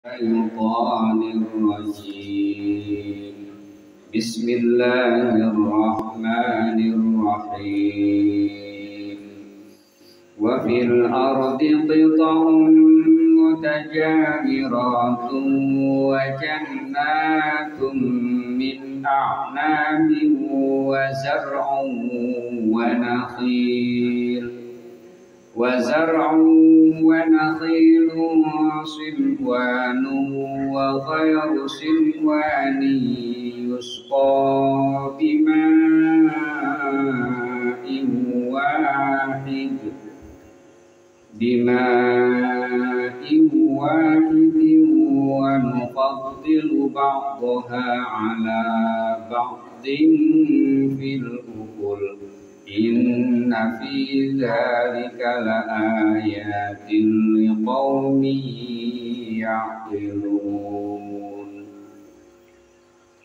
الشيطان الرجيم بسم الله الرحمن الرحيم وفي الأرض قطع متجاورات وجنات من أعناب وزرع ونخيل صنوان وغير صنوان يسقى بماء واحد ونفضل بعضها على بعض في الأكل إن في ذلك لآيات لقوم يعقلون.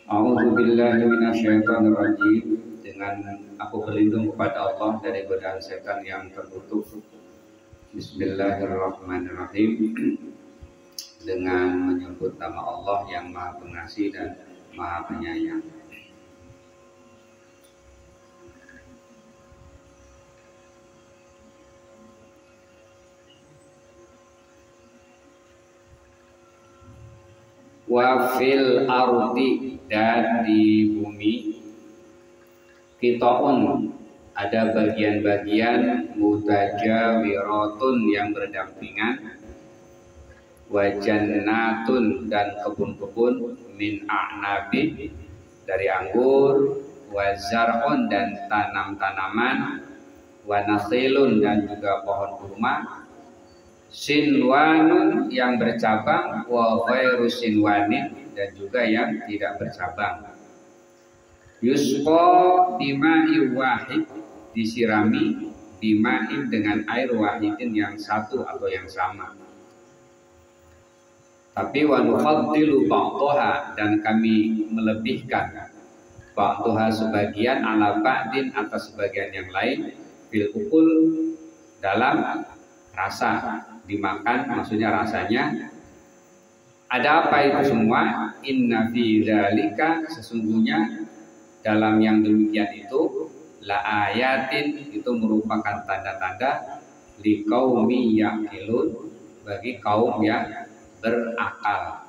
A'udzu billahi minasyaitonir rajim. Dengan aku berlindung kepada Allah dari godaan setan yang terkutuk. Bismillahirrahmanirrahim. Dengan menyebut nama Allah yang Maha Pengasih dan Maha Penyayang. Wa fil ardi, dan di bumi, qita'un, ada bagian-bagian mutajawiratun yang berdampingan, wa jannatun, dan kebun-kebun, min a'nabi, dari anggur, wa zar'un, dan tanam-tanaman, wa nakhilun, dan juga pohon kurma, sinwanun, yang bercabang, wa ghairu sinwanin, dan juga yang tidak bercabang. Yusqa bima'i wahid, disirami bima'in, dengan air wahidin, yang satu atau yang sama. Tapi wa nufaddilu ba'daha, dan kami melebihkan ba'daha, sebagian, ala ba'din, atas sebagian yang lain, fil ukul, dalam rasa, dimakan, maksudnya rasanya. Ada apa itu semua? Inna fi dzalika, sesungguhnya dalam yang demikian itu, la ayatin, itu merupakan tanda-tanda, liqaumi yaqilun, bagi kaum yang berakal.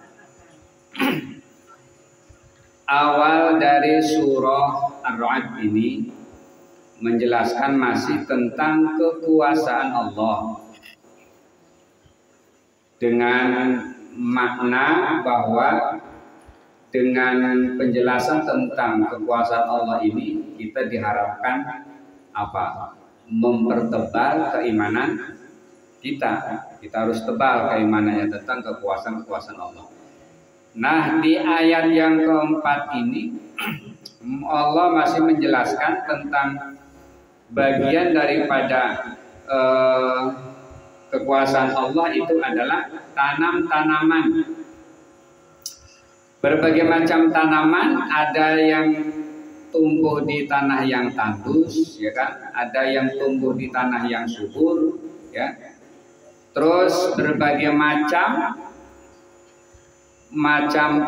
Awal dari surah Ar-Ra'd ini menjelaskan masih tentang kekuasaan Allah, dengan makna bahwa dengan penjelasan tentang kekuasaan Allah ini kita diharapkan apa? Mempertebal keimanan kita. Kita harus tebal keimanannya tentang kekuasaan Allah. Nah, di ayat yang keempat ini Allah masih menjelaskan tentang bagian daripada kekuasaan Allah itu adalah tanam-tanaman. Berbagai macam tanaman, ada yang tumbuh di tanah yang tandus, ya kan? Ada yang tumbuh di tanah yang subur, ya. Terus berbagai macam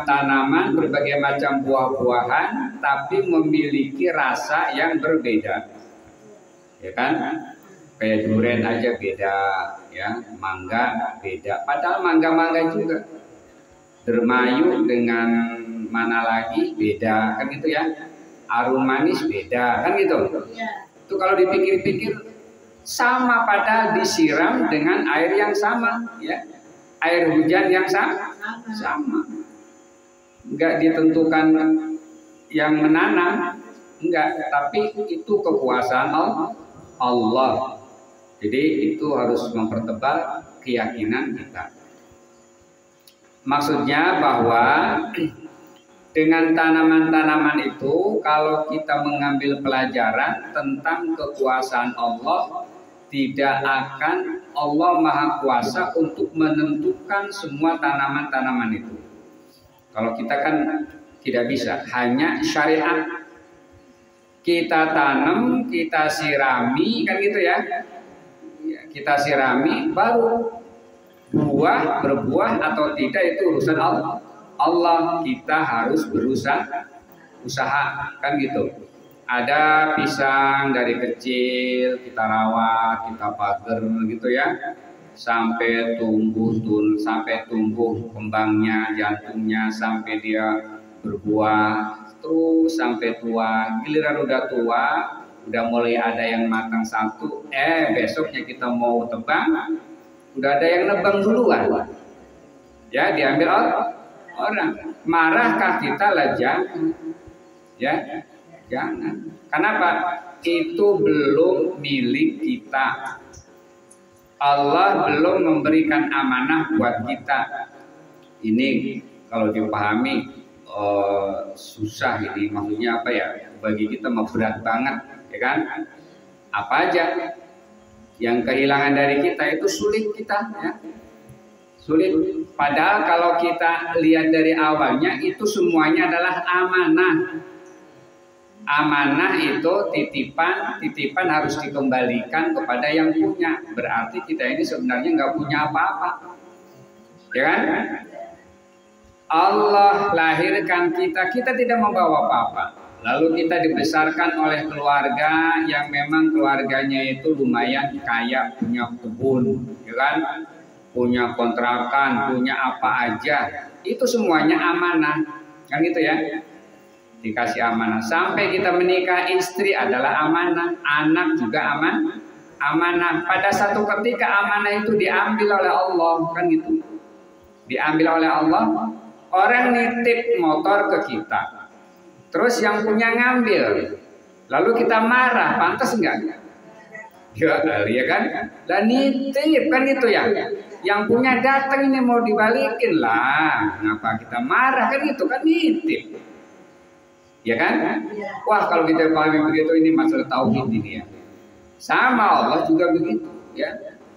tanaman, berbagai macam buah-buahan, tapi memiliki rasa yang berbeda, ya kan? Kayak durian aja beda, ya, mangga beda. Padahal mangga juga. Dermayu dengan mana lagi beda, kan gitu ya. Arum manis beda, kan gitu. Itu kalau dipikir-pikir sama, pada disiram dengan air yang sama, ya. Air hujan yang sama. Enggak ditentukan yang menanam, enggak, tapi itu kekuasaan Allah. Jadi itu harus mempertebal keyakinan kita. Maksudnya bahwa dengan tanaman-tanaman itu, kalau kita mengambil pelajaran tentang kekuasaan Allah, tidak akan Allah Maha Kuasa untuk menentukan semua tanaman-tanaman itu. Kalau kita kan tidak bisa, hanya syariat. Kita tanam, kita sirami, kan gitu ya. Kita sirami, baru berbuah atau tidak itu urusan Allah. Kita harus usaha kan gitu. Ada pisang dari kecil kita rawat, kita pagar gitu ya, sampai tumbuh kembangnya, jantungnya, sampai dia berbuah terus sampai tua. Giliran udah tua, udah mulai ada yang matang satu, besoknya kita mau tebang, udah ada yang nebang duluan, ya diambil orang. Marahkah kita? Lah ya jangan. Kenapa? Itu belum milik kita. Allah belum memberikan amanah buat kita. Ini kalau dipahami susah ini. Maksudnya apa ya? Bagi kita mah berat banget, ya kan? Apa aja yang kehilangan dari kita itu sulit kita, ya. Sulit. Padahal kalau kita lihat dari awalnya itu semuanya adalah amanah. Amanah itu titipan harus dikembalikan kepada yang punya. Berarti kita ini sebenarnya nggak punya apa-apa, ya kan? Allah lahirkan kita tidak membawa apa-apa. Lalu kita dibesarkan oleh keluarga yang memang keluarganya itu lumayan kaya, punya kebun, ya kan? Punya kontrakan, punya apa aja. Itu semuanya amanah, kan gitu ya? Dikasih amanah. Sampai kita menikah, istri adalah amanah, anak juga amanah. Pada satu ketika amanah itu diambil oleh Allah, kan gitu. Diambil oleh Allah. Orang nitip motor ke kita, terus yang punya ngambil, lalu kita marah, pantas enggak? Ya kan? Dan nitip kan itu ya. Yang punya datang ini mau dibalikin lah, ngapa kita marah kan itu kan nitip. Ya kan? Wah, kalau kita pahami begitu, ini masalah tauhid ini ya. Sama Allah juga begitu, ya.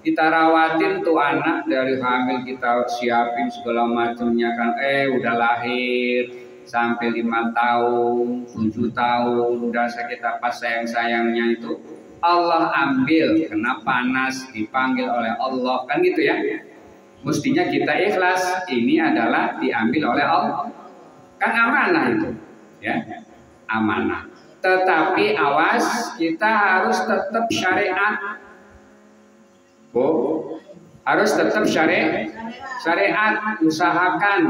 Kita rawatin tuh anak dari hamil, kita siapin segala macamnya kan, udah lahir sampai 5 tahun, 7 tahun, udah kita pas sayang-sayangnya itu Allah ambil, kena panas, dipanggil oleh Allah, kan gitu ya. Mestinya kita ikhlas, ini adalah diambil oleh Allah. Kan amanah itu. Ya, amanah. Tetapi awas, kita harus tetap syariat. Harus tetap syariat, usahakan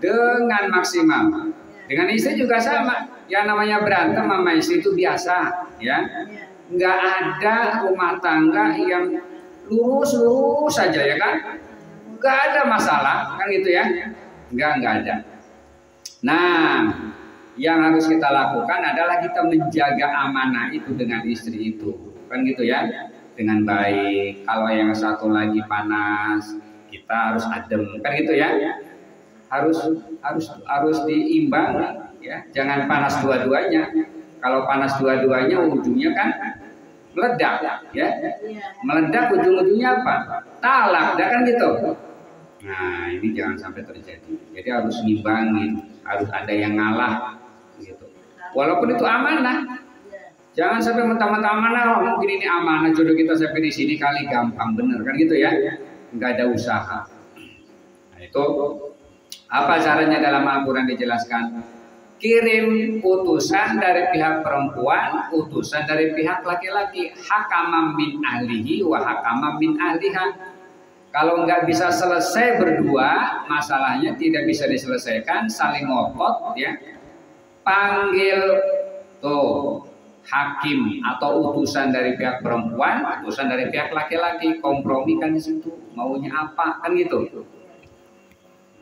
dengan maksimal. Dengan istri juga sama. Yang namanya berantem sama istri itu biasa, ya. Nggak ada rumah tangga yang lurus saja, ya kan? Nggak ada masalah, kan gitu ya? Nggak ada. Nah, yang harus kita lakukan adalah kita menjaga amanah itu dengan istri itu, kan gitu ya, dengan baik. Kalau yang satu lagi panas, kita harus adem, kan gitu ya. Harus diimbang, ya. Jangan panas dua-duanya. Kalau panas dua-duanya, ujungnya kan meledak, ya. Meledak ujung-ujungnya apa? Talak, kan gitu. Nah, ini jangan sampai terjadi. Jadi harus ngimbangin, harus ada yang ngalah. Gitu. Walaupun itu amanah, jangan sampai mentah-mentah amanah. Mungkin ini amanah jodoh kita sampai di sini kali, gampang bener kan gitu ya, nggak ada usaha. Nah, itu apa caranya dalam Al-Quran dijelaskan? Kirim utusan dari pihak perempuan, utusan dari pihak laki-laki, hakamam min ahlihi wa hakamam min ahliha. Kalau nggak bisa selesai berdua, masalahnya tidak bisa diselesaikan, saling ngotot, ya. Panggil tuh hakim atau utusan dari pihak perempuan, utusan dari pihak laki-laki, kompromikan di situ, maunya apa, kan gitu.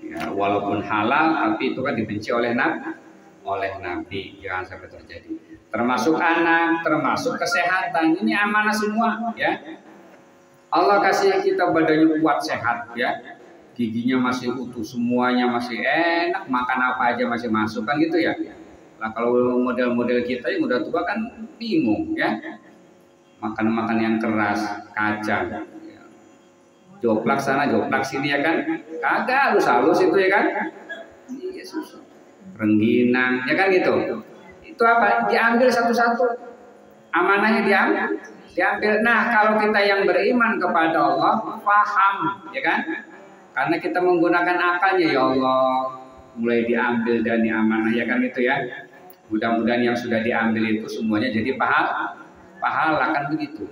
Ya, walaupun halal, tapi itu kan dibenci oleh Nabi, jangan sampai terjadi. Termasuk anak, termasuk kesehatan, ini amanah semua, ya. Allah kasih kita badannya kuat sehat, ya. Giginya masih utuh, semuanya masih enak, makan apa aja masih masuk, kan gitu ya. Nah, kalau model-model kita yang udah tua kan bingung, ya. Makan yang keras, kacang, ya. Joplak sana, joplak sini, ya kan. Kagak halus-halus itu, ya kan. Iya, susah. Rengginang, ya kan gitu. Itu apa? Diambil satu-satu. Amanahnya diambil. Nah, kalau kita yang beriman kepada Allah, paham, ya kan? Karena kita menggunakan akalnya ya Allah, mulai diambil dan diamanah ya kan itu ya. Mudah-mudahan yang sudah diambil itu semuanya jadi pahala kan begitu.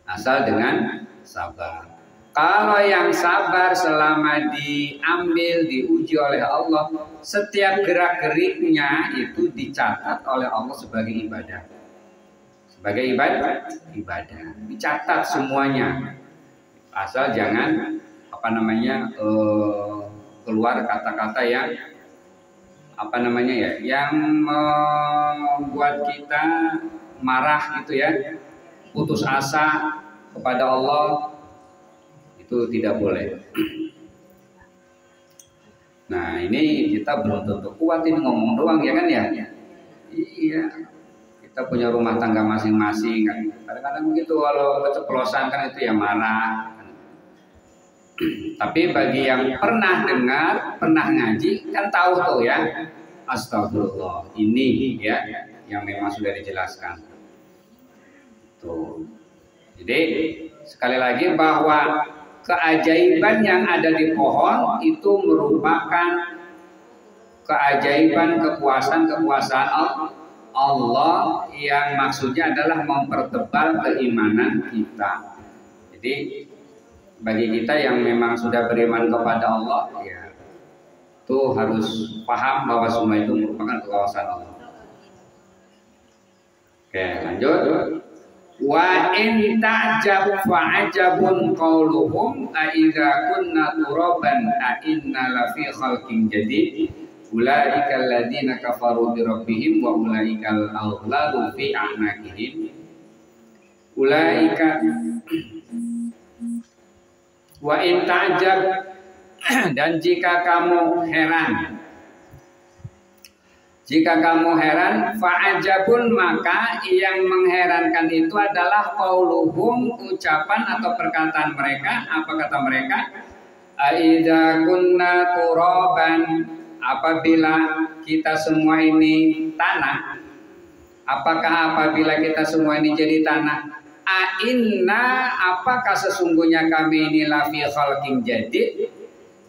Asal dengan sabar. Kalau yang sabar selama diambil, diuji oleh Allah, setiap gerak-geriknya itu dicatat oleh Allah sebagai ibadah. Sebagai ibadah, dicatat semuanya. Asal jangan keluar kata-kata yang yang membuat kita marah gitu ya, putus asa kepada Allah. Itu tidak boleh. Nah ini kita belum tentu kuat ini ngomong doang ya kan ya. Iya. Kita punya rumah tangga masing-masing kan. Kadang-kadang begitu kalau keceplosan kan itu ya marah. Tapi bagi yang pernah dengar, pernah ngaji kan tahu tuh ya. Astagfirullah. Ini ya yang memang sudah dijelaskan. Tuh. Jadi sekali lagi bahwa keajaiban yang ada di pohon itu merupakan keajaiban kekuasaan Allah yang maksudnya adalah mempertebal keimanan kita. Jadi bagi kita yang memang sudah beriman kepada Allah ya itu harus paham bahwa semua itu merupakan kekuasaan Allah. Oke, lanjut. Wa in ta'jab fa'ajabun qawluhum a idza kunna turaban a inna lafi khalqin jadid ulaika alladziina kafaru bi rabbihim wa ulaikal aghlalu fi a'naqihim ulaika wa in ta'jab dan jika kamu heran fa'ajabun maka yang mengherankan itu adalah qauluhum ucapan atau perkataan mereka. Apa kata mereka? Aidza kunna turaban, apabila kita semua ini tanah. Apakah apabila kita semua ini jadi tanah? Inna, apakah sesungguhnya kami ini lafi khalqin jadid,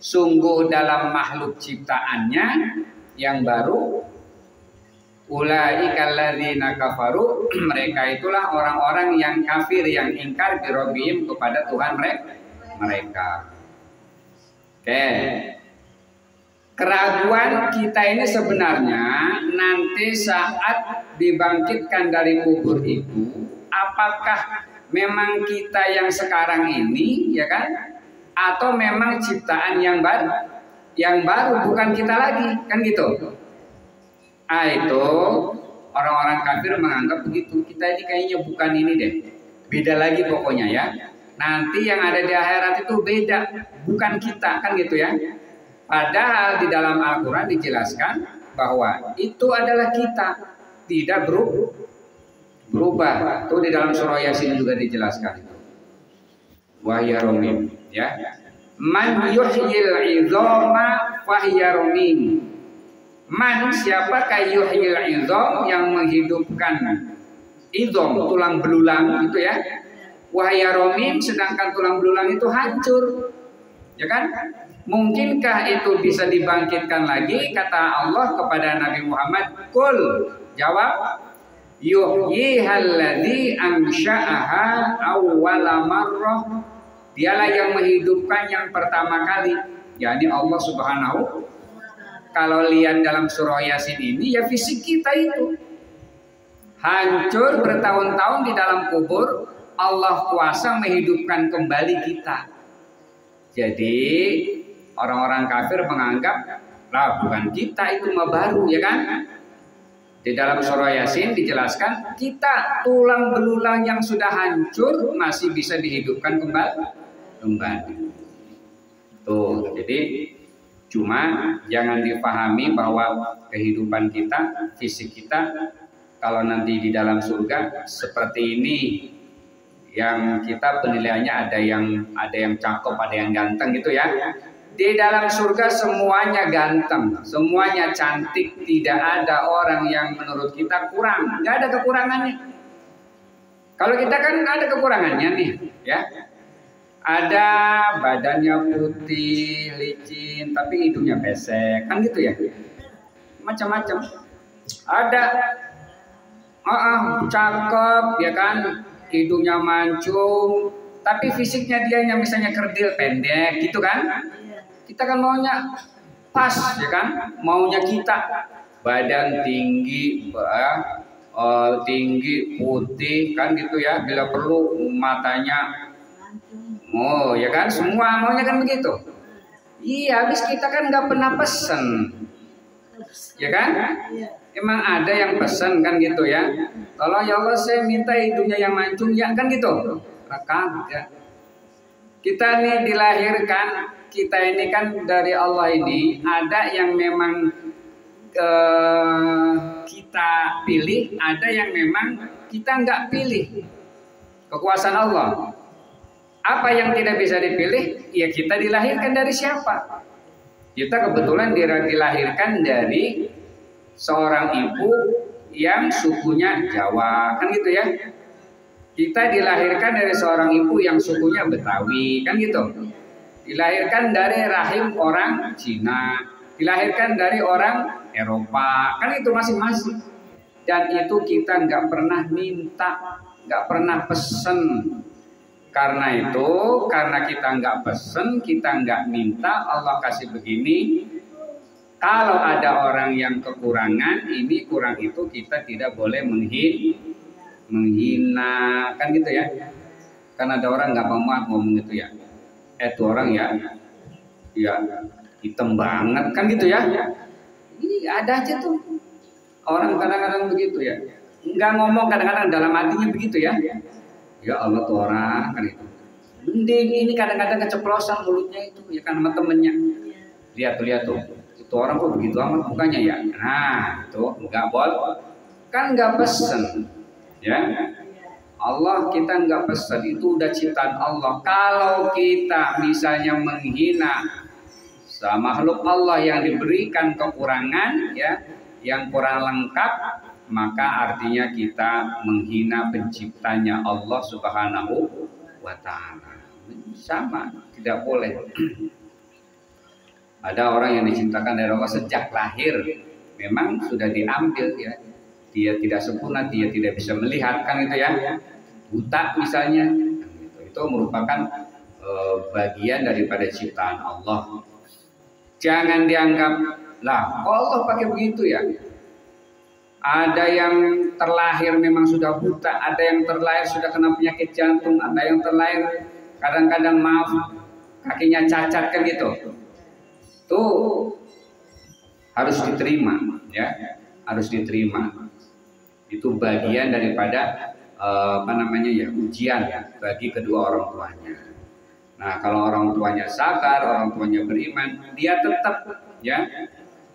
sungguh dalam makhluk ciptaannya yang baru. Ulaikal ladzina kafaru, mereka itulah orang-orang yang kafir, yang ingkar bi rabbihim, kepada Tuhan mereka. Oke. Keraguan kita ini sebenarnya nanti saat dibangkitkan dari kubur itu, apakah memang kita yang sekarang ini ya kan, atau memang ciptaan yang baru bukan kita lagi, kan gitu. Itu orang-orang kafir menganggap begitu. Kita ini kayaknya bukan ini deh, beda lagi pokoknya ya. Nanti yang ada di akhirat itu beda, bukan kita, kan gitu ya. Padahal di dalam Al-Quran dijelaskan bahwa itu adalah kita, tidak berubah. Itu di dalam surah Yasin juga dijelaskan. Wahya romim ya. Man yuhyil idzama fahiya romim. Man, siapakah yuhyil idzam, yang menghidupkan idzam, tulang belulang itu ya. Wahya romim, sedangkan tulang belulang itu hancur. Ya kan? Mungkinkah itu bisa dibangkitkan lagi? Kata Allah kepada Nabi Muhammad, "Qul," jawab, "yuhyihal ladzi ansha'aha awwala marrah." Dialah yang menghidupkan yang pertama kali, yakni Allah Subhanahu. Kalau lihat dalam surah Yasin ini ya fisik kita itu hancur bertahun-tahun di dalam kubur, Allah kuasa menghidupkan kembali kita. Jadi orang-orang kafir menganggap lah bukan kita, itu mah baru ya kan. Di dalam surah Yasin dijelaskan kita tulang belulang yang sudah hancur masih bisa dihidupkan kembali. Tuh, jadi cuma jangan dipahami bahwa kehidupan kita, fisik kita, kalau nanti di dalam surga seperti ini, yang kita penilaiannya ada yang cakep, ada yang ganteng gitu ya. Di dalam surga semuanya ganteng, semuanya cantik, tidak ada orang yang menurut kita kurang, nggak ada kekurangannya. Kalau kita kan ada kekurangannya nih, ya. Ada badannya putih, licin, tapi hidungnya pesek, kan gitu ya? Macam-macam. Ada cakep, ya kan? Hidungnya mancung, tapi fisiknya dia misalnya kerdil, pendek, gitu kan? Kita kan maunya pas, ya kan? Maunya kita badan tinggi, tinggi, putih, kan gitu ya? Bila perlu matanya. Oh ya kan, semua maunya kan begitu. Iya, habis kita kan nggak pernah pesen, ya kan? Emang ada yang pesen kan gitu ya. Kalau ya Allah saya minta hidungnya yang mancung, ya kan gitu. Kagak. Kita nih dilahirkan, kita ini kan dari Allah ini ada yang memang kita pilih, ada yang memang kita nggak pilih. Kekuasaan Allah. Apa yang tidak bisa dipilih? Ya kita dilahirkan dari siapa? Kita kebetulan dilahirkan dari seorang ibu yang sukunya Jawa, kan gitu ya. Kita dilahirkan dari seorang ibu yang sukunya Betawi, kan gitu. Dilahirkan dari rahim orang Cina, dilahirkan dari orang Eropa, kan itu masing-masing. Dan itu kita nggak pernah minta, nggak pernah pesen. Karena itu, karena kita nggak pesen, kita nggak minta, Allah kasih begini. Kalau ada orang yang kekurangan, ini kurang itu kita tidak boleh menghina, kan gitu ya. Karena ada orang nggak mau ngomong gitu ya. Itu orang ya hitam banget, kan gitu ya. Ini ada aja tuh orang kadang-kadang begitu ya. Nggak ngomong kadang-kadang dalam hatinya begitu ya. Ya Allah tuh orang kan itu. Mending ini kadang-kadang keceplosan mulutnya itu ya kan sama temennya. Lihat tuh. Itu orang kok begitu amat mukanya ya. Nah, itu enggak boleh. Kan enggak pesen. Ya. Allah kita enggak pesen, itu udah ciptaan Allah. Kalau kita misalnya menghina sama makhluk Allah yang diberikan kekurangan ya, yang kurang lengkap, maka artinya kita menghina penciptanya Allah Subhanahu wa ta'ala. Sama, tidak boleh. Ada orang yang diciptakan dari Allah sejak lahir, memang sudah diambil ya. Dia tidak sempurna, dia tidak bisa melihat, kan itu ya. Buta misalnya, itu merupakan bagian daripada ciptaan Allah. Jangan dianggap lah, Allah pakai begitu ya. Ada yang terlahir memang sudah buta, ada yang terlahir sudah kena penyakit jantung, ada yang terlahir kadang-kadang maaf kakinya cacat kan gitu. Tuh harus diterima ya, harus diterima. Itu bagian daripada ujian bagi kedua orang tuanya. Nah, kalau orang tuanya sabar, orang tuanya beriman, dia tetap ya,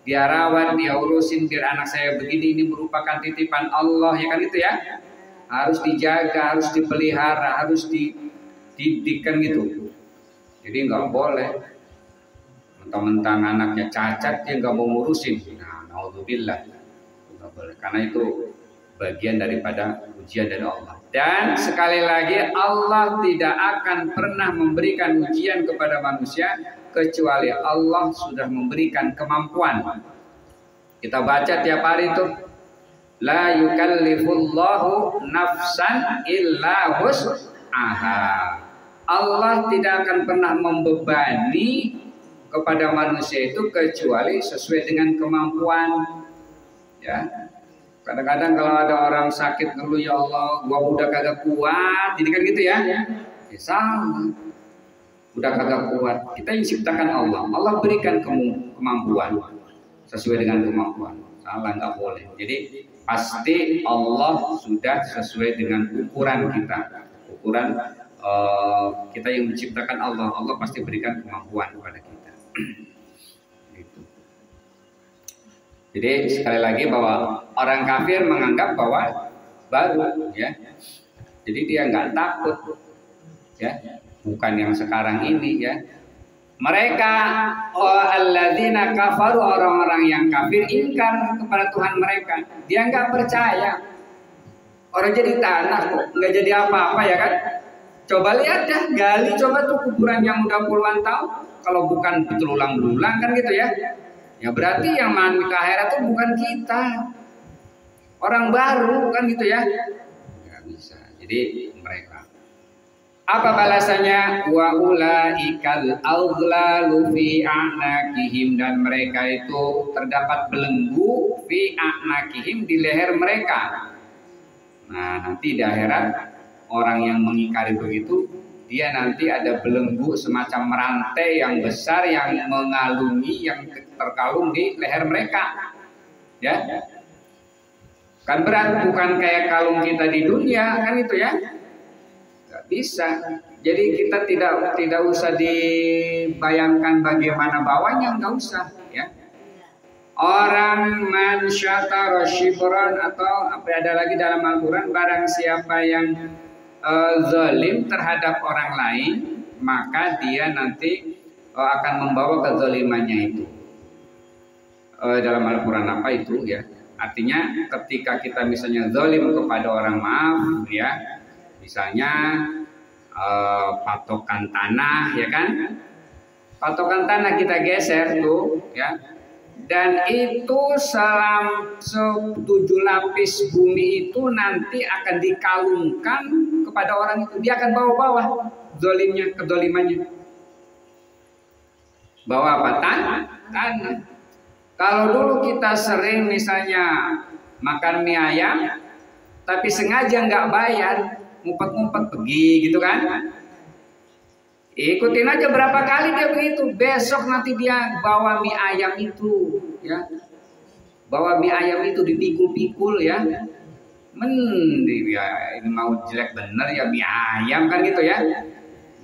dia rawat, dia urusin biar anak saya begini, ini merupakan titipan Allah ya kan itu ya. Harus dijaga, harus dipelihara, harus dididikkan gitu. Jadi nggak boleh mentang-mentang anaknya cacat dia nggak mau ngurusin. Nah, naudzubillah. Nggak boleh, karena itu bagian daripada ujian dari Allah. Dan sekali lagi Allah tidak akan pernah memberikan ujian kepada manusia kecuali Allah sudah memberikan kemampuan. Kita baca tiap hari itu, la yukallifullahu nafsan illa wus'aha. Allah tidak akan pernah membebani kepada manusia itu kecuali sesuai dengan kemampuan. Ya. Kadang-kadang kalau ada orang sakit ngeluh, ya Allah, gua udah kagak kuat, jadi kan gitu ya. Salah. Udah kagak kuat. Kita yang ciptakan Allah. Allah berikan kemampuan sesuai dengan kemampuan. Salah, nggak boleh. Jadi pasti Allah sudah sesuai dengan ukuran kita. Ukuran kita yang menciptakan Allah. Allah pasti berikan kemampuan kepada kita. Gitu. Jadi sekali lagi bahwa orang kafir menganggap bahwa baru ya. Jadi dia nggak takut ya. Bukan yang sekarang ini ya. Mereka alladzina kafaru, orang-orang yang kafir ingkar kepada Tuhan mereka. Dia nggak percaya. Orang jadi tanah kok, nggak jadi apa-apa ya kan? Coba lihat dah, gali coba tuh kuburan yang udah puluhan tahun. Kalau bukan berulang-ulang kan gitu ya. Ya berarti yang mandi ke akhirat tuh bukan kita. Orang baru kan gitu ya. Nggak bisa. Jadi mereka. Apa balasannya? Wa ulaikal aghlalu fi a'naqihim, dan mereka itu terdapat belenggu fi a'naqihim, di leher mereka. Nah, nanti di akhirat orang yang mengingkari begitu, dia nanti ada belenggu semacam rantai yang besar yang mengalungi, yang terkalung di leher mereka. Ya. Kan berat, bukan kayak kalung kita di dunia kan itu ya. Nggak bisa. Jadi kita tidak usah dibayangkan bagaimana bawahnya, nggak usah ya. Orang man syatara shibran, atau apa ada lagi dalam Al-Quran, barang siapa yang zalim terhadap orang lain, maka dia nanti akan membawa kezalimannya itu. Dalam Al-Quran apa itu ya? Artinya ketika kita misalnya zalim kepada orang, maaf ya, misalnya patokan tanah ya kan, patokan tanah kita geser tuh ya, dan itu 7 lapis bumi itu nanti akan dikalungkan kepada orang itu, dia akan bawa-bawa zalimnya, kedolimannya, bawa apa? Tanah. Kalau dulu kita sering misalnya makan mie ayam tapi sengaja nggak bayar, ngumpet-ngumpet pergi gitu kan, ikutin aja berapa kali dia begitu, besok nanti dia bawa mie ayam itu ya, bawa mie ayam itu dipikul-pikul ya, mending ya ini mau jelek bener ya mie ayam kan gitu ya,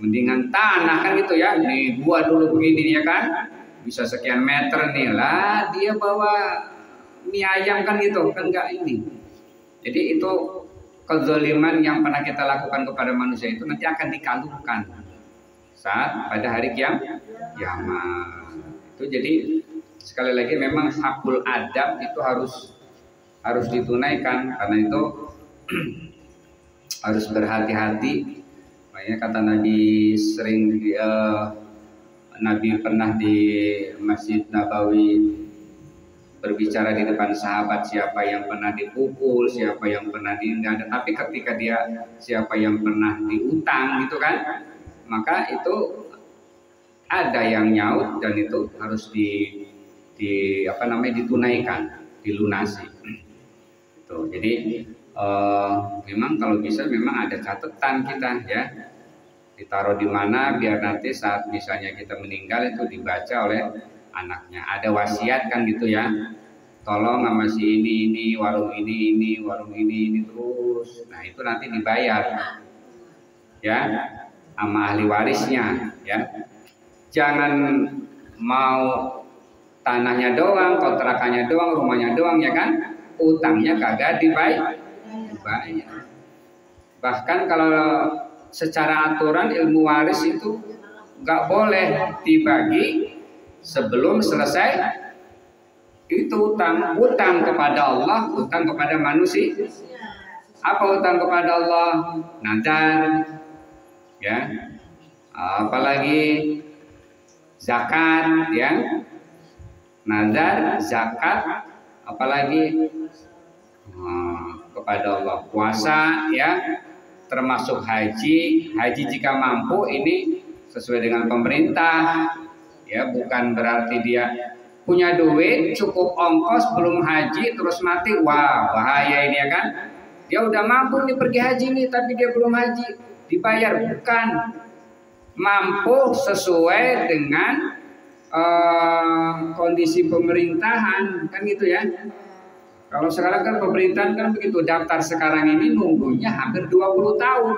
mendingan tanah kan gitu ya, nih gua dulu begini ya kan, bisa sekian meter nih lah, dia bawa mie ayam kan gitu kan, enggak ini. Jadi itu kezaliman yang pernah kita lakukan kepada manusia itu nanti akan dikalungkan saat pada hari kiamat. Itu jadi sekali lagi memang hakul adab itu harus ditunaikan, karena itu harus berhati-hati. Makanya kata Nabi sering Nabi pernah di Masjid Nabawi berbicara di depan sahabat, siapa yang pernah dipukul, siapa yang pernah ada, tapi ketika dia siapa yang pernah diutang gitu kan, maka itu ada yang nyaut dan itu harus ditunaikan, dilunasi. Tuh, jadi memang kalau bisa memang ada catatan kita ya, ditaruh di mana biar nanti saat misalnya kita meninggal itu dibaca oleh anaknya. Ada wasiat kan gitu ya, tolong sama si ini warung ini warung ini terus. Nah itu nanti dibayar ya sama ahli warisnya ya. Jangan mau tanahnya doang, kontrakannya doang, rumahnya doang ya kan, utangnya kagak dibayar. Bahkan kalau secara aturan ilmu waris itu nggak boleh dibagi sebelum selesai itu utang kepada Allah, utang kepada manusia. Apa utang kepada Allah? Nazar ya, apalagi zakat ya, nazar, zakat, apalagi kepada Allah, puasa ya, termasuk haji jika mampu, ini sesuai dengan pemerintah ya, bukan berarti dia punya duit cukup ongkos belum haji terus mati, wah bahaya ini ya kan, dia udah mampu nih pergi haji nih tapi dia belum haji dibayar, bukan, mampu sesuai dengan kondisi pemerintahan kan gitu ya. Kalau sekarang kan pemerintahan kan begitu, daftar sekarang ini nunggunya hampir 20 tahun.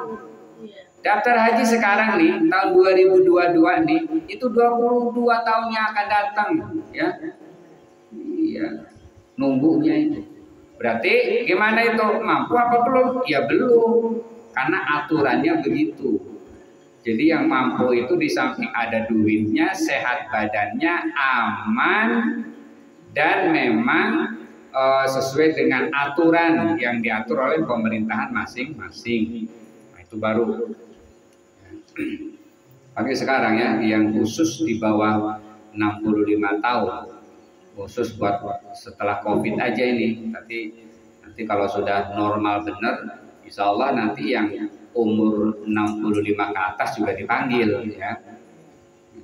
Daftar haji sekarang nih tahun 2022 nih itu 22 tahunnya akan datang ya. Iya, nunggunya itu. Berarti gimana itu? Mampu apa belum? Ya belum. Karena aturannya begitu. Jadi yang mampu itu di samping ada duitnya, sehat badannya, aman, dan memang sesuai dengan aturan yang diatur oleh pemerintahan masing-masing. Nah, itu baru Tapi sekarang ya yang khusus di bawah 65 tahun, khusus buat setelah COVID aja ini. Nanti kalau sudah normal bener, insya Allah nanti yang umur 65 ke atas juga dipanggil ya.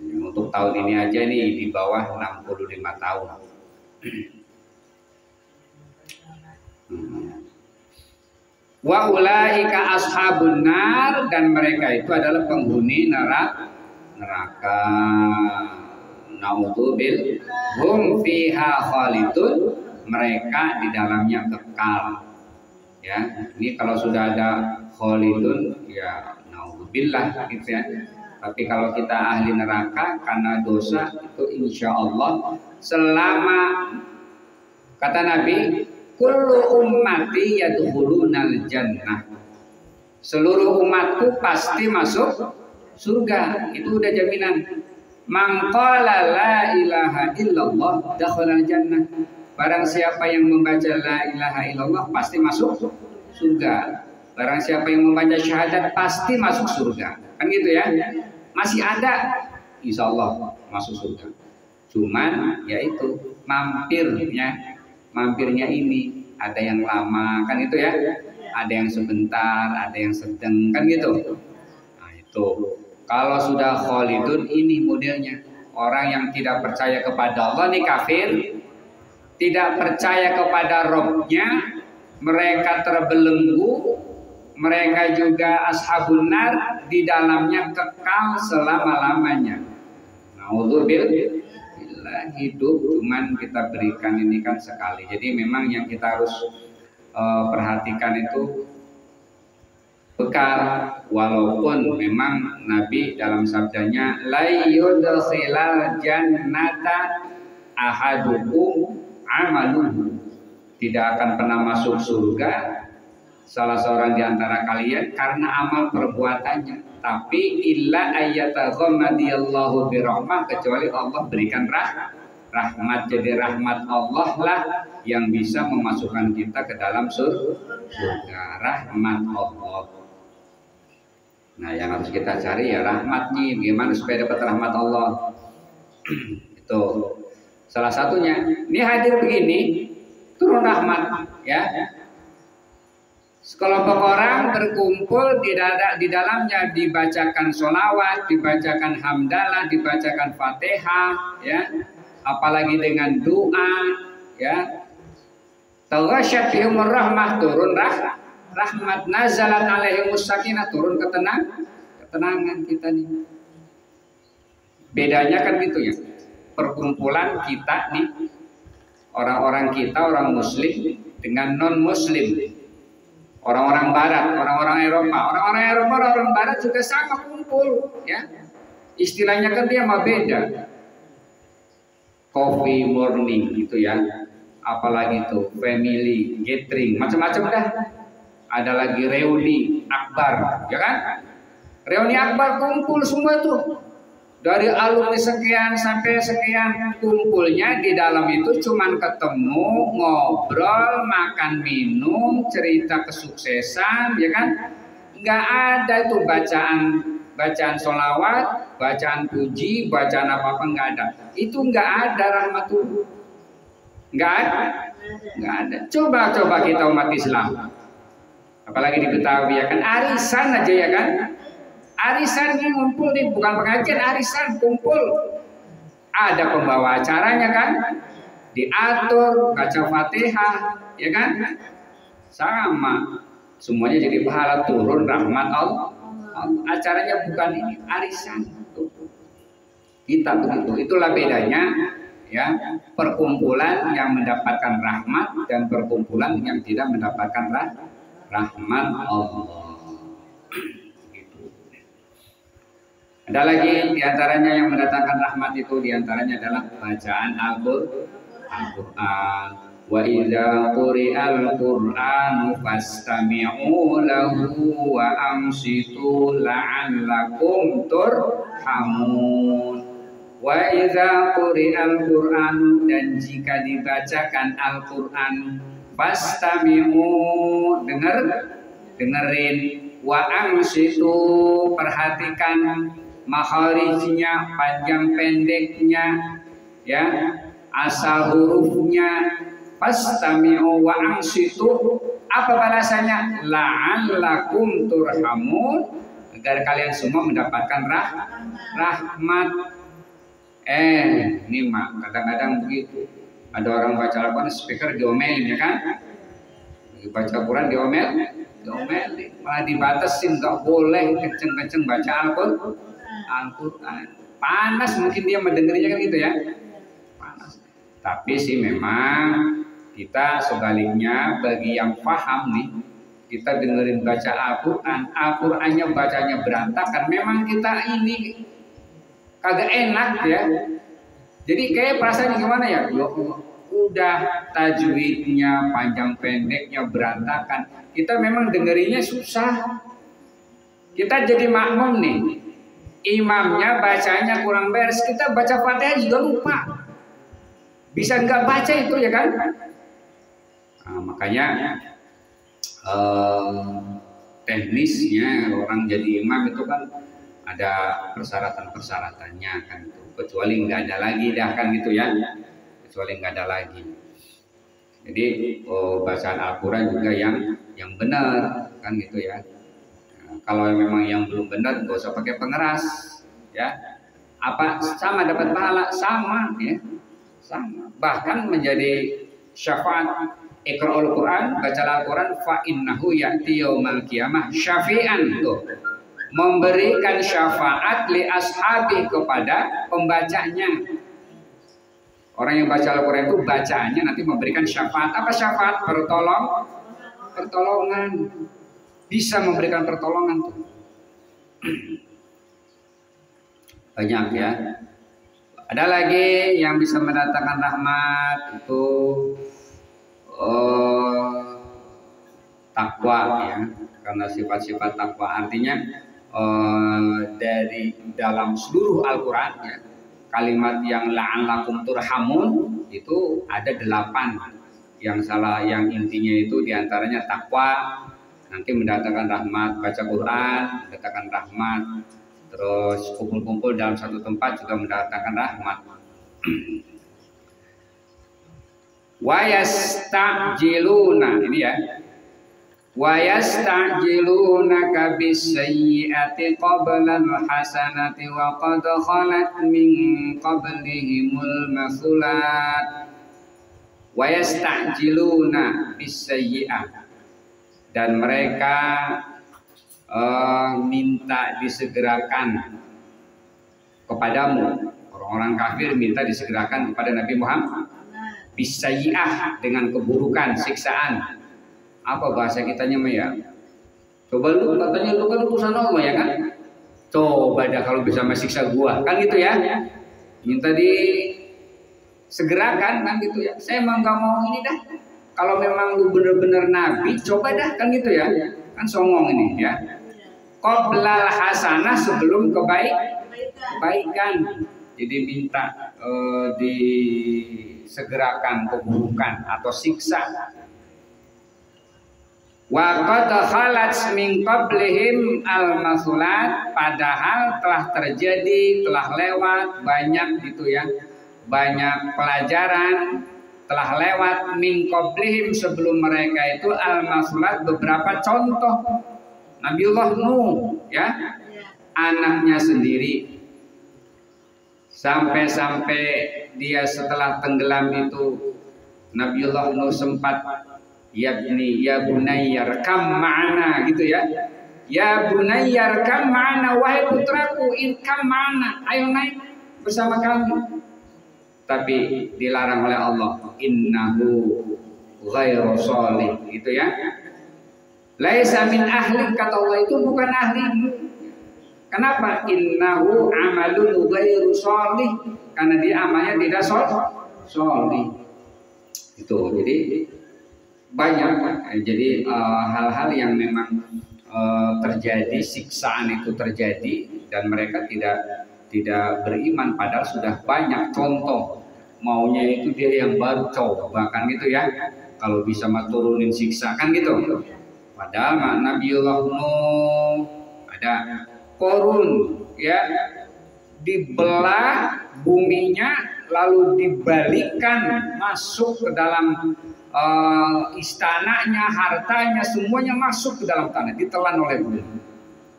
Untuk tahun ini aja nih di bawah 65 tahun. Wa ulaika ashabun nar, dan mereka itu adalah penghuni neraka. Naudzubil hum fiha khalidun, mereka di dalamnya kekal. Ya, ini kalau sudah ada khalidun ya naudzubillah gitu ya. Tapi kalau kita ahli neraka karena dosa itu insya Allah selama, kata Nabi, kullu ummati yadkhulunal jannah, seluruh umatku pasti masuk surga. Itu udah jaminan. Man qala la ilaha illallah dakhalal jannah, barang siapa yang membaca la ilaha illallah pasti masuk surga. Barang siapa yang membaca syahadat pasti masuk surga. Kan gitu ya. Masih ada, insya Allah masuk surga. Cuman yaitu mampirnya ini ada yang lama, kan itu ya. Ada yang sebentar, ada yang sedang, kan gitu. Nah itu kalau sudah khalidun ini modelnya. Orang yang tidak percaya kepada Allah ini kafir, tidak percaya kepada Rabb-nya, mereka terbelenggu, mereka juga ashabun nar, di dalamnya kekal selama-lamanya. Naudzubillah, hidup cuman kita berikan ini kan sekali. Jadi memang yang kita harus perhatikan itu bekal, walaupun memang Nabi dalam sabdanya la yudkhilal jannata ahadukum amaluhu, tidak akan pernah masuk surga salah seorang di antara kalian karena amal perbuatannya, tapi illa ayyataghammadiyallahu birahmah, kecuali Allah berikan rahmat. Jadi rahmat Allah lah yang bisa memasukkan kita ke dalam surga, rahmat Allah. Nah yang harus kita cari ya rahmatnya, gimana supaya dapat rahmat Allah. Itu salah satunya. Ini hadir begini, turun rahmat ya. Sekelompok orang berkumpul di dalamnya dibacakan sholawat, dibacakan hamdalah, dibacakan fatihah, ya, apalagi dengan doa, ya. Taghasyat bihumur rahmah, turun rahmat, nazalat alaihimus sakinah, turun ketenangan kita nih. Bedanya kan gitu ya. Perkumpulan kita nih, orang-orang kita, orang muslim dengan non muslim. Orang-orang barat, orang-orang Eropa, orang-orang barat juga sama kumpul, ya. Istilahnya kan dia mah beda. Coffee morning gitu ya. Apalagi tuh family gathering, macam-macam dah. Ada lagi reuni akbar, ya kan? Reuni akbar kumpul semua tuh. Dari alumni sekian sampai sekian, kumpulnya di dalam itu cuman ketemu, ngobrol, makan, minum, cerita kesuksesan, ya kan? Nggak ada itu bacaan sholawat, bacaan puji, bacaan apa-apa, nggak ada. Itu nggak ada rahmatullah. Nggak ada. Coba kita umat Islam. Apalagi di Betawi ya kan, arisan aja ya kan? Arisan ini ngumpul nih, bukan pengajian, arisan kumpul. Ada pembawa acaranya kan, diatur, baca fatihah, ya kan? Sama, semuanya jadi pahala, turun rahmat Allah. Acaranya bukan ini, arisan. Kita begitu, itulah bedanya, ya, perkumpulan yang mendapatkan rahmat dan perkumpulan yang tidak mendapatkan rahmat Allah. Ada lagi diantaranya yang mendatangkan rahmat itu, diantaranya adalah bacaan Al-Quran. Wa idza quri'al Qur'anu fastami'u lahu wa amsitu la'allakum turhamun. Wa idza quri'al Qur'anu, dan jika dibacakan Al-Quran, fastami'u, dengerin, wa ansitu, perhatikan makharijnya, panjang pendeknya, ya, asal hurufnya. Fastami'u wa ansitu, apa balasannya? La'allakum turhamun, agar kalian semua mendapatkan rahmat. Ini mak kadang-kadang begitu. Ada orang baca Al-Quran, speaker diomelin, ya kan? Baca Quran diomelin, malah dibatasin, nggak boleh kenceng-kenceng baca Al-Quran. Panas mungkin dia mendengarnya kan gitu ya. Panas. Tapi sih memang kita sebaliknya, bagi yang paham nih, kita dengerin baca Al-Qurannya bacanya berantakan, memang kita ini kagak enak ya. Jadi kayak perasaannya gimana ya? Udah tajwidnya, panjang pendeknya berantakan, kita memang dengerinnya susah. Kita jadi makmum nih, imamnya bacanya kurang beres, kita baca Fatihah juga lupa. Bisa nggak baca itu ya kan? Nah, makanya teknisnya orang jadi imam itu kan ada persyaratan-persyaratannya kan itu. Kecuali nggak ada lagi dah kan gitu ya. Kecuali nggak ada lagi. Jadi bacaan Al-Quran juga yang benar kan gitu ya. Nah, kalau memang yang belum benar nggak usah pakai pengeras ya. Apa sama dapat pahala sama ya. Sama. Bahkan menjadi syafaat. Iqra'ul Quran, baca Al-Quran, fa innahu ya'ti yaumal qiyamah syafi'an, tuh. Memberikan syafaat li ashabi, kepada pembacanya. Orang yang baca Al-Quran itu bacaannya nanti memberikan syafaat. Apa syafaat? Pertolongan. Bisa memberikan pertolongan tuh. Banyak ya. Ada lagi yang bisa mendatangkan rahmat itu takwa ya, karena sifat-sifat takwa artinya dari dalam seluruh Al-Quran ya, kalimat yang la'allakum turhamun itu ada 8 yang intinya itu diantaranya takwa, nanti mendatangkan rahmat, baca Quran mendatangkan rahmat, terus kumpul-kumpul dalam satu tempat juga mendatangkan rahmat. Wa yasta'jiluna, ini ya. Wa yasta'jilunaka bis-sayyi'ati qabla al-hasanati wa qad khalat min qablihimul mathulat. Wa yasta'jiluna bis-sayyi'ah, dan mereka minta disegerakan kepadamu. Orang-orang kafir minta disegerakan kepada Nabi Muhammad bisayyi'ah, dengan keburukan, siksaan. Apa bahasa kitanya mah ya? Coba lu katanya lu kan utusan Allah ya kan? Coba dah kalau bisa siksa gua, kan gitu ya? Minta disegerakan kan gitu ya? Saya emang nggak mau ini dah. Kalau memang lu bener-bener nabi, coba dah kan gitu ya? Kan songong ini ya. Qoblal hasanah, sebelum kebaikan. Jadi minta disegerakan keburukan atau siksa. Wa qad khalat min qablihim al-mathulat, padahal telah terjadi, telah lewat banyak gitu ya. Banyak pelajaran telah lewat min qablihim, sebelum mereka itu al-mathulat, beberapa contoh. Nabiullah Nuh ya, anaknya sendiri, sampai dia setelah tenggelam itu Nabiullah Nuh sempat ya bunayyar kam ma'ana gitu ya. Ya bunayyar kam ma'ana, wahai putraku kam ma'ana, ayo naik bersama kami. Tapi dilarang oleh Allah, innahu ghairu sholih gitu ya. Laisa min ahli, kata Allah, itu bukan ahlimu. Kenapa? Innahu amalun ghairu sholih, karena dia amalnya tidak sholih. Itu jadi banyak. Jadi hal-hal yang memang terjadi, siksaan itu terjadi dan mereka tidak beriman, padahal sudah banyak contoh. Maunya itu dia yang baru coba kan gitu ya. Kalau bisa mah turunin siksa kan gitu. Padahal Nabiullah Nuh ada Korun, ya, dibelah buminya lalu dibalikkan masuk ke dalam istananya, hartanya, semuanya masuk ke dalam tanah, ditelan oleh bumi,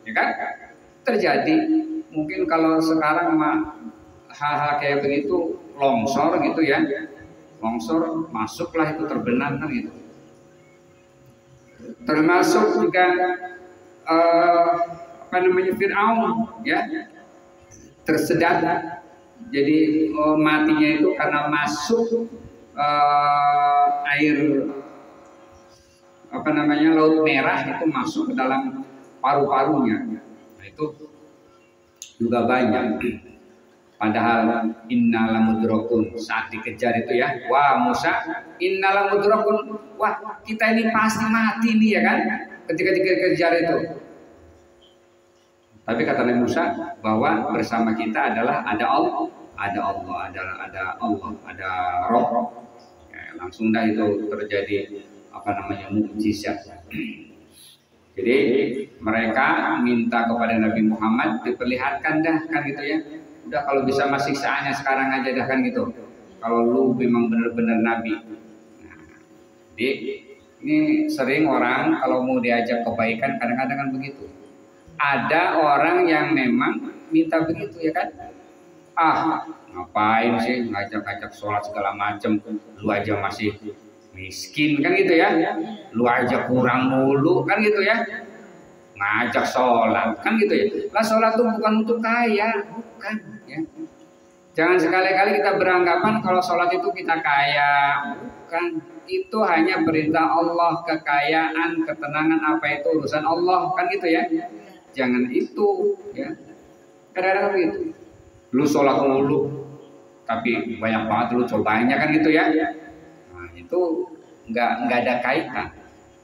ya kan? Terjadi. Mungkin kalau sekarang hal-hal kayak begitu, longsor gitu ya, longsor masuklah itu terbenam kan gitu. Termasuk juga Fir'aun, ya, tersedat. Jadi matinya itu karena masuk air Laut Merah itu masuk ke dalam paru-parunya. Nah, itu juga banyak. Padahal innalamudrakun, saat dikejar itu ya, wah Musa, innalamudrakun, wah kita ini pasti mati nih ya kan, ketika dikejar itu. Tapi kata Nabi Musa bahwa bersama kita adalah ada Allah, ada Roh. Ya, langsung dah itu terjadi mukjizat. Jadi mereka minta kepada Nabi Muhammad diperlihatkan dah kan gitu ya. Udah kalau bisa masih saatnya sekarang aja dah kan gitu. Kalau lu memang benar-benar nabi. Nah, jadi ini sering orang kalau mau diajak kebaikan kadang-kadang kan begitu. Ada orang yang memang minta begitu ya kan. Ngapain sih ngajak-ngajak sholat segala macem, lu aja masih miskin kan gitu ya. Lu aja kurang mulu kan gitu ya. Ngajak sholat kan gitu ya. Lah sholat itu bukan untuk kaya, bukan ya. Jangan sekali-kali kita beranggapan kalau sholat itu kita kaya, bukan. Itu hanya perintah Allah, kekayaan, ketenangan apa itu urusan Allah kan gitu ya. Jangan itu ya. Kadang-kadang gitu. Lu sholat mulu tapi banyak banget lu cobanya kan gitu ya. Nah, itu nggak ada kaitan.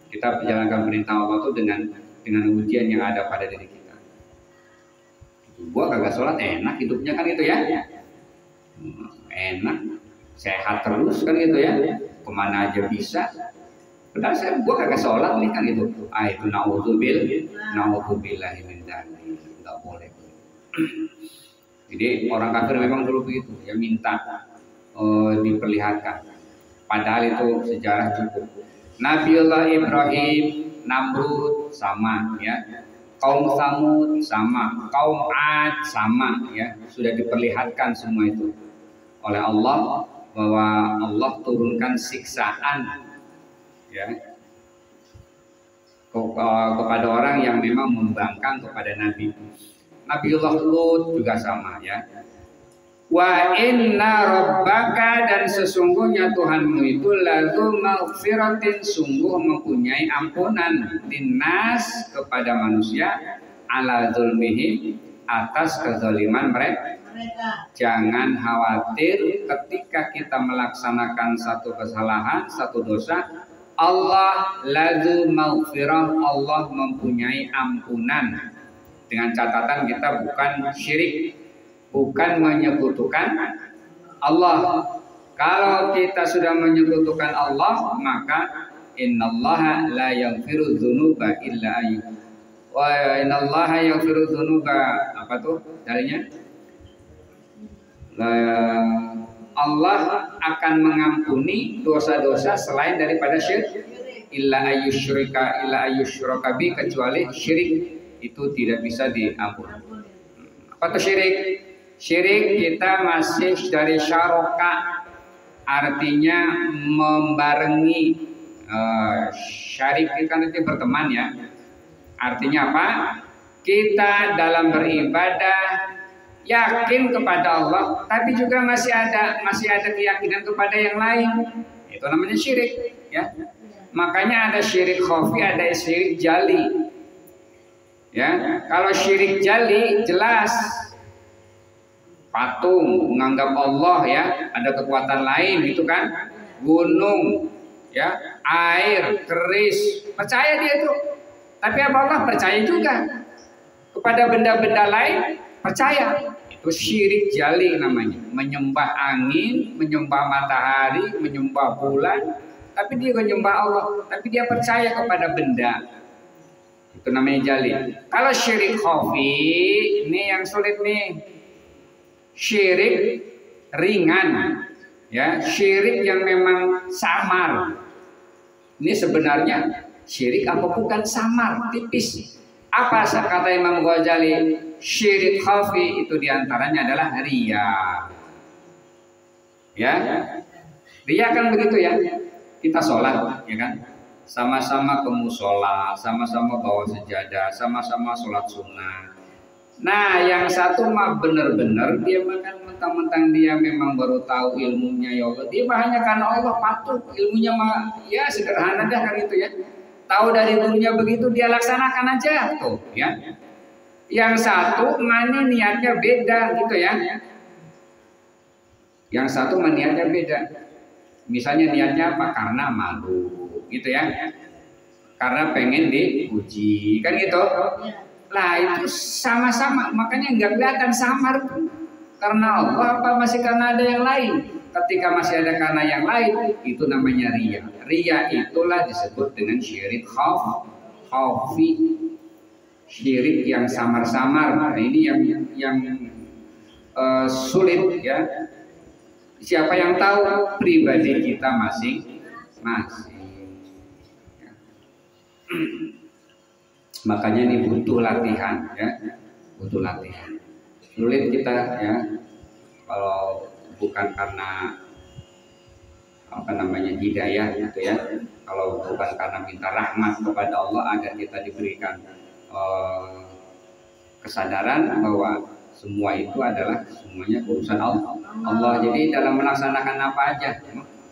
Kita menjalankan perintah Allah itu dengan ujian yang ada pada diri kita. Gua kagak sholat enak hidupnya kan gitu ya. Enak, sehat terus kan gitu ya. Kemana aja bisa. Padahal gua kagak sholat nih kan gitu. Itu naudzubillahi min dzalik. Enggak boleh. Jadi orang kafir memang dulu begitu, ya minta diperlihatkan. Padahal itu sejarah cukup. Nabiullah Ibrahim, Namrud sama ya, kaum Samud sama, kaum Ad sama ya, sudah diperlihatkan semua itu oleh Allah bahwa Allah turunkan siksaan ya kepada orang yang memang membangkang kepada Nabi. Nabiullah Lut juga sama ya. Wa inna rabbaka, dan sesungguhnya Tuhanmu itu lazu maghfiratin, sungguh mempunyai ampunan, linnas, kepada manusia, ala zulmihi, atas kezaliman mereka. Jangan khawatir ketika kita melaksanakan satu kesalahan, satu dosa, Allah lazu maghfirah, Allah mempunyai ampunan. Dengan catatan kita bukan syirik, bukan menyekutukan Allah. Kalau kita sudah menyekutukan Allah, maka innallaha la yaghfiru dzunuba illa wa innallaha yaghfiru dzunuba, apa tuh darinya? Allah akan mengampuni dosa-dosa selain daripada syirik, illa ayyusyraka bi, kecuali syirik itu tidak bisa diampuni. Apa itu syirik? Syirik kita masih dari syaraka, artinya membarengi. Syarik kan itu berteman ya. Artinya apa? Kita dalam beribadah yakin kepada Allah, tapi juga masih ada keyakinan kepada yang lain. Itu namanya syirik ya. Makanya ada syirik khafi, ada syirik jali. Ya, kalau syirik jali jelas patung, menganggap Allah ya ada kekuatan lain gitu kan, gunung ya, air, keris, percaya dia itu. Tapi apa Allah percaya juga kepada benda-benda lain, percaya. Itu syirik jali namanya, menyembah angin, menyembah matahari, menyembah bulan, tapi dia menyembah Allah, tapi dia percaya kepada benda. Itu namanya jali. Kalau syirik khafi, ini yang sulit nih. Syirik ringan, ya, syirik yang memang samar. Ini sebenarnya syirik apa bukan samar, tipis. Apa kata Imam Ghazali? Syirik khafi itu diantaranya adalah riya. Ya, riya kan begitu ya. Kita sholat, ya kan? Sama-sama ke musola, sama-sama bawa sejadah, sama-sama sholat sunnah. Nah, yang satu mah benar-benar dia makan mentang-mentang dia memang baru tahu ilmunya ya Allah. Dia hanya karena Allah patuh, ilmunya mah ya sederhana dah kan itu ya. Tahu dari gurunya begitu dia laksanakan aja tuh ya. Yang satu mana niatnya beda gitu ya. Yang satu niatnya beda. Misalnya niatnya apa? Karena malu gitu ya. Karena pengen dipuji kan gitu. Lah itu sama-sama, makanya nggak kelihatan samar tuh. Karena Allah apa masih karena ada yang lain? Ketika masih ada karena yang lain, itu namanya riya. Riya itulah disebut dengan syirik khafi. Syirik yang samar-samar. Nah, ini yang sulit ya. Siapa yang tahu? Pribadi kita masing-masing. Makanya ini butuh latihan ya, butuh latihan. Sulit kita ya kalau bukan karena apa namanya hidayah gitu ya. Kalau bukan karena minta rahmat kepada Allah agar kita diberikan kesadaran bahwa semua itu adalah semuanya urusan Allah. Jadi dalam melaksanakan apa aja,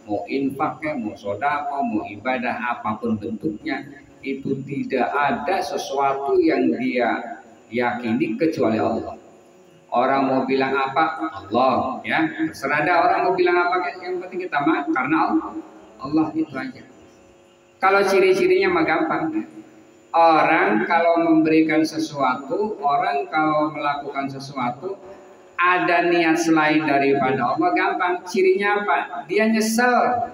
mau infak, mau sedekah, mau ibadah apapun bentuknya, itu tidak ada sesuatu yang dia yakini kecuali Allah. Orang mau bilang apa, Allah ya. Terserah ada orang mau bilang apa, yang penting kita mah karena Allah itu aja. Kalau ciri-cirinya mah gampang. Orang kalau memberikan sesuatu, orang kalau melakukan sesuatu ada niat selain daripada Allah, gampang. Cirinya apa? Dia nyesel.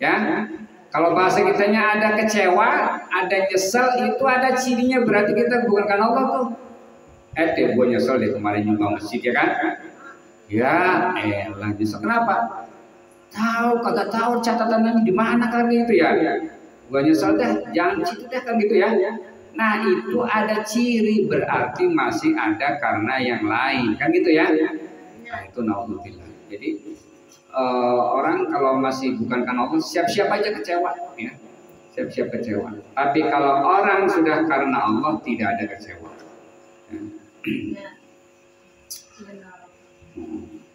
Ya. Kalau bahasa kitanya ada kecewa, ada nyesel, itu ada cirinya, berarti kita bukan karena Allah tuh. Gue nyesel deh kemarin nyumbang masjid ya kan? Ya, elah nyesel. Kenapa? Tahu kagak tahu catatannya di mana kan gitu ya? Gue nyesel dah, jangan situ dah kan gitu ya. Nah itu ada ciri, berarti masih ada karena yang lain kan gitu ya? Nah itu naudzubillah. Jadi orang kalau masih bukan karena Allah siap-siap aja kecewa ya, siap-siap kecewa. Tapi kalau orang sudah karena Allah tidak ada kecewa ya.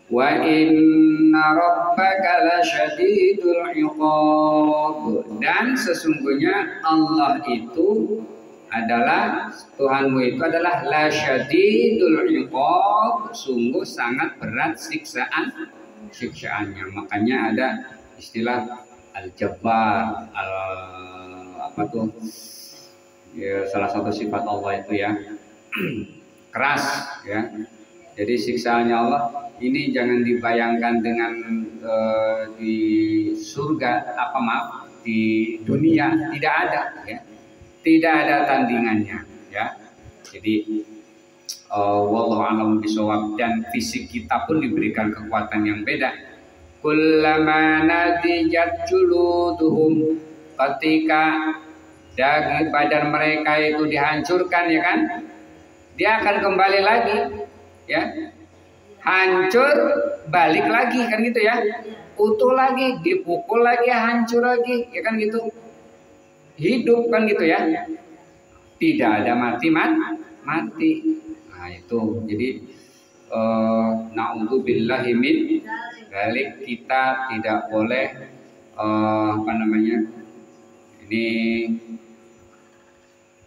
Wa inna rabbaka lasyadidul iqab, dan sesungguhnya Allah itu adalah Tuhanmu itu adalah lasyadidul iqab, sungguh sangat berat siksaannya. Makanya ada istilah al-jabbar, apa tuh ya, salah satu sifat Allah itu ya keras ya. Jadi siksaannya Allah ini jangan dibayangkan dengan di surga, apa maaf, di dunia tidak ada ya, tidak ada tandingannya ya. Jadi wallahu a'lam bishawab, dan fisik kita pun diberikan kekuatan yang beda. Kullama nadijat juluduhum, ketika daging badan mereka itu dihancurkan ya kan, dia akan kembali lagi ya, hancur balik lagi kan gitu ya, utuh lagi, dipukul lagi, hancur lagi ya kan gitu, hidup kan gitu ya, tidak ada mati. Nah itu jadi na'udzubillahi min dzalik, kita tidak boleh apa namanya, ini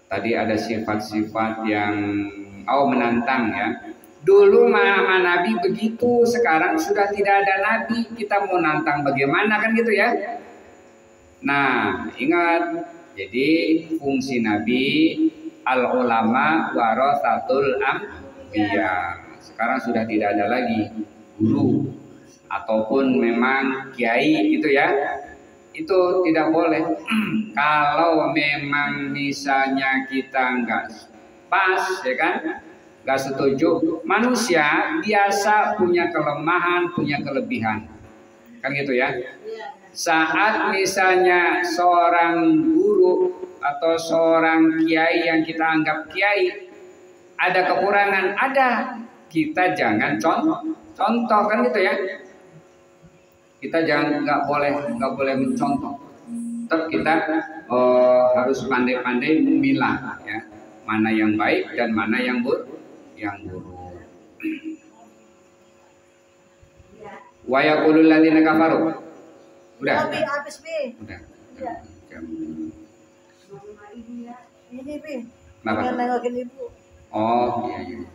tadi ada sifat-sifat yang menantang ya. Dulu mah Nabi begitu, sekarang sudah tidak ada Nabi, kita mau nantang bagaimana kan gitu ya. Nah ingat, jadi fungsi Nabi al-ulama warasatul anbiya. Sekarang sudah tidak ada lagi guru ataupun memang kiai gitu ya. itu tidak boleh. Kalau memang misalnya kita nggak pas, ya kan, nggak setuju. Manusia biasa punya kelemahan, punya kelebihan, kan gitu ya. Saat misalnya seorang guru atau seorang kiai yang kita anggap kiai ada kekurangan, kita jangan contoh, kan gitu ya. Kita jangan nggak boleh mencontoh. Tetap kita harus pandai-pandai memilah ya, mana yang baik dan mana yang buruk. Wa yaqulul ladzina kafaru. Udah. Udah. Ini Bi. Kenapa? Nengokin ibu. Oh iya iya.